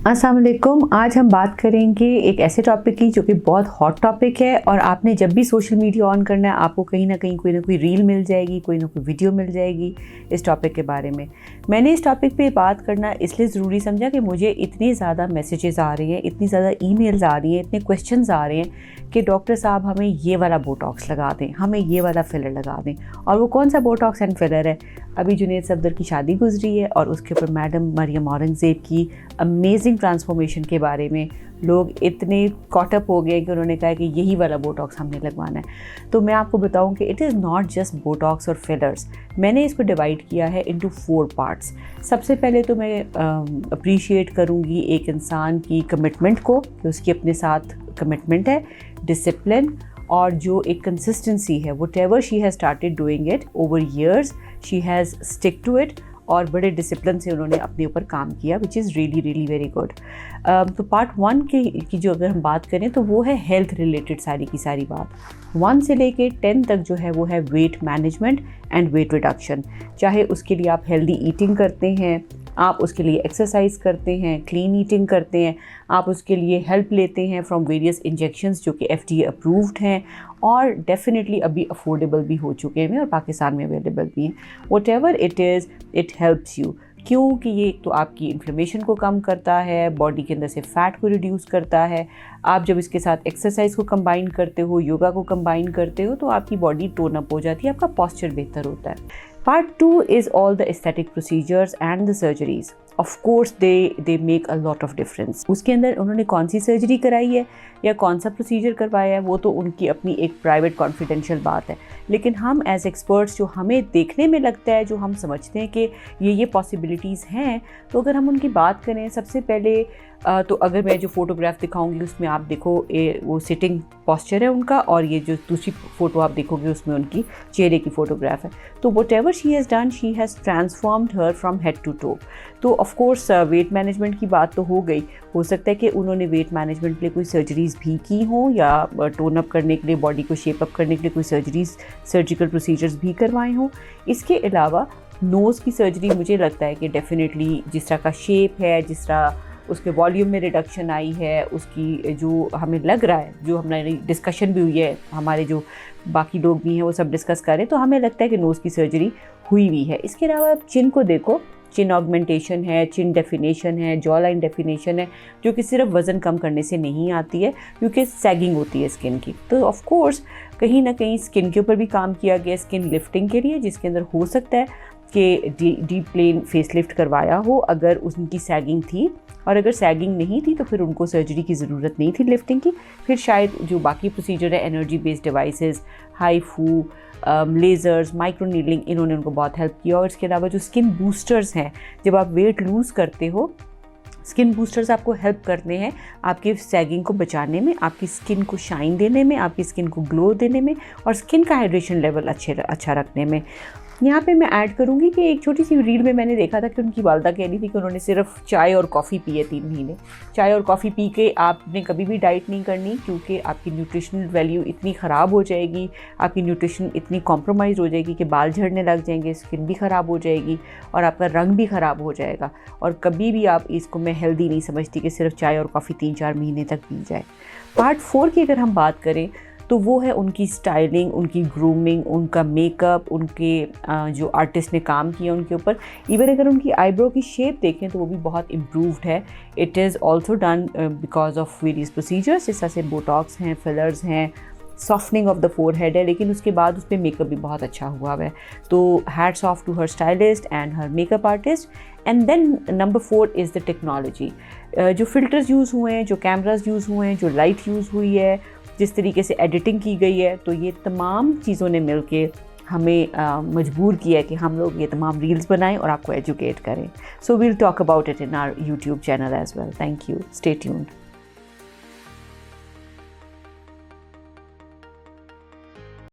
अस्सलाम वालेकुम। आज हम बात करेंगे एक ऐसे टॉपिक की जो कि बहुत हॉट टॉपिक है और आपने जब भी सोशल मीडिया ऑन करना है आपको कहीं ना कोई रील मिल जाएगी, कोई ना कोई वीडियो मिल जाएगी इस टॉपिक के बारे में। मैंने इस टॉपिक पे बात करना इसलिए ज़रूरी समझा कि मुझे इतनी ज़्यादा मैसेजेस आ रही हैं, इतनी ज़्यादा ईमेल्स आ रही हैं, इतने क्वेश्चंस आ रहे हैं कि डॉक्टर साहब हमें ये वाला बोटॉक्स लगा दें, हमें ये वाला फिलर लगा दें। और वो कौन सा बोटॉक्स एंड फिलर है? अभी जुनैद सफदर की शादी गुजरी है और उसके ऊपर मैडम मरियम औरंगज़ेब की अमेजिंग ट्रांसफॉर्मेशन के बारे में लोग इतने कॉटअप हो गए कि उन्होंने कहा कि यही वाला बोटॉक्स हमने लगवाना है। तो मैं आपको बताऊं कि it is not just Botox और फिलर्स। मैंने इसको डिवाइड किया है इनटू 4 पार्ट्स। सबसे पहले तो मैं अप्रिशिएट करूंगी एक इंसान की कमिटमेंट को कि उसकी अपने साथ कमिटमेंट है, डिसिप्लिन और जो एक कंसिस्टेंसी है। Whatever she has started doing it over years, she has stick to it और बड़े डिसिप्लिन से उन्होंने अपने ऊपर काम किया, which is really very good. तो पार्ट 1 की जो अगर हम बात करें तो वो है हेल्थ रिलेटेड सारी की सारी बात। 1 से लेके 10 तक जो है वो है weight management and weight reduction. चाहे उसके लिए आप हेल्दी ईटिंग करते हैं, आप उसके लिए एक्सरसाइज करते हैं, क्लीन ईटिंग करते हैं, आप उसके लिए हेल्प लेते हैं फ्रॉम वेरियस इंजेक्शंस जो कि FDA अप्रूव्ड हैं और डेफिनेटली अभी अफोर्डेबल भी हो चुके हैं और पाकिस्तान में अवेलेबल भी हैं। Whatever it is, it helps you. क्योंकि ये तो आपकी इन्फ्लेमेशन को कम करता है, बॉडी के अंदर से फ़ैट को रिड्यूस करता है। आप जब इसके साथ एक्सरसाइज को कंबाइन करते हो, योगा को कंबाइन करते हो तो आपकी बॉडी टोन अप हो जाती है, आपका पॉस्चर बेहतर होता है। Part 2 is all the aesthetic procedures and the surgeries. Of course they make a lot of difference. उसके अंदर उन्होंने कौन सी सर्जरी कराई है या कौन सा प्रोसीजर करवाया है वो तो उनकी अपनी एक प्राइवेट कॉन्फिडेंशियल बात है। लेकिन हम एज एक्सपर्ट्स जो हमें देखने में लगता है, जो हम समझते हैं कि ये पॉसिबिलिटीज़ हैं, तो अगर हम उनकी बात करें सबसे पहले तो अगर मैं जो फ़ोटोग्राफ दिखाऊंगी उसमें आप देखो वो सिटिंग पॉस्चर है उनका और ये जो दूसरी फ़ोटो आप देखोगे उसमें उनकी चेहरे की फ़ोटोग्राफ है। तो whatever she has done, she has transformed her from head to toe. तो ऑफ कोर्स वेट मैनेजमेंट की बात तो हो गई। हो सकता है कि उन्होंने वेट मैनेजमेंट के लिए कोई सर्जरीज़ भी की हों या टोन अप करने के लिए, बॉडी को शेप अप करने के लिए कोई सर्जिकल प्रोसीजर्स भी करवाए हों। इसके अलावा नोज़ की सर्जरी मुझे लगता है कि डेफिनेटली जिस तरह का शेप है, जिस तरह उसके वॉल्यूम में रिडक्शन आई है, उसकी जो हमें लग रहा है, जो हमारी डिस्कशन भी हुई है, हमारे जो बाकी लोग भी हैं वो सब डिस्कस कर रहे हैं, तो हमें लगता है कि नोज़ की सर्जरी हुई है। इसके अलावा आप चिन को देखो, चिन ऑगमेंटेशन है, चिन डेफिनेशन है, जॉ लाइन डेफिनेशन है, जो कि सिर्फ वज़न कम करने से नहीं आती है क्योंकि सैगिंग होती है स्किन की। तो ऑफ कोर्स कहीं ना कहीं स्किन के ऊपर भी काम किया गया स्किन लिफ्टिंग के लिए, जिसके अंदर हो सकता है कि डीप प्लेन फेसलिफ्ट करवाया हो अगर उनकी सैगिंग थी, और अगर सैगिंग नहीं थी तो फिर उनको सर्जरी की ज़रूरत नहीं थी लिफ्टिंग की। फिर शायद जो बाकी प्रोसीजर है, energy based devices, HIFU, lasers, micro needling, इन्होंने उनको बहुत हेल्प किया। और इसके अलावा जो स्किन बूस्टर्स हैं, जब आप वेट लूज़ करते हो, स्किन बूस्टर्स आपको हेल्प करते हैं आपकी सैगिंग को बचाने में, आपकी स्किन को शाइन देने में, आपकी स्किन को ग्लो देने में और स्किन का हाइड्रेशन लेवल अच्छा रखने में। यहाँ पे मैं ऐड करूँगी कि एक छोटी सी रील में मैंने देखा था कि उनकी वालदा कह रही थी कि उन्होंने सिर्फ चाय और कॉफ़ी पी है 3 महीने। चाय और कॉफ़ी पी के आपने कभी भी डाइट नहीं करनी क्योंकि आपकी न्यूट्रिशनल वैल्यू इतनी ख़राब हो जाएगी, आपकी न्यूट्रिशन इतनी कॉम्प्रोमाइज़ हो जाएगी कि बाल झड़ने लग जाएंगे, स्किन भी ख़राब हो जाएगी और आपका रंग भी ख़राब हो जाएगा। और कभी भी आप इसको मैं हेल्दी नहीं समझती कि सिर्फ चाय और कॉफ़ी 3-4 महीने तक पी जाए। पार्ट 4 की अगर हम बात करें तो वो है उनकी स्टाइलिंग, उनकी ग्रूमिंग, उनका मेकअप, उनके जो आर्टिस्ट ने काम किया उनके ऊपर। इवन अगर उनकी आईब्रो की शेप देखें तो वो भी बहुत इम्प्रूव्ड है। It is also done because of various procedures, जैसे से बोटॉक्स हैं, फिलर्स हैं, सॉफ्टनिंग ऑफ द फोरहेड है, लेकिन उसके बाद उस पर मेकअप भी बहुत अच्छा हुआ है। तो hats off to her stylist and her makeup artist. And then number 4 is the technology. जो फ़िल्टर्स यूज़ हुए हैं, जो कैमराज यूज़ हुए हैं, जो लाइट यूज़ हुई है, जिस तरीके से एडिटिंग की गई है, तो ये तमाम चीज़ों ने मिलके हमें मजबूर किया है कि हम लोग ये तमाम रील्स बनाएं और आपको एजुकेट करें। So we'll talk about it in our YouTube channel as well. Thank you, stay tuned.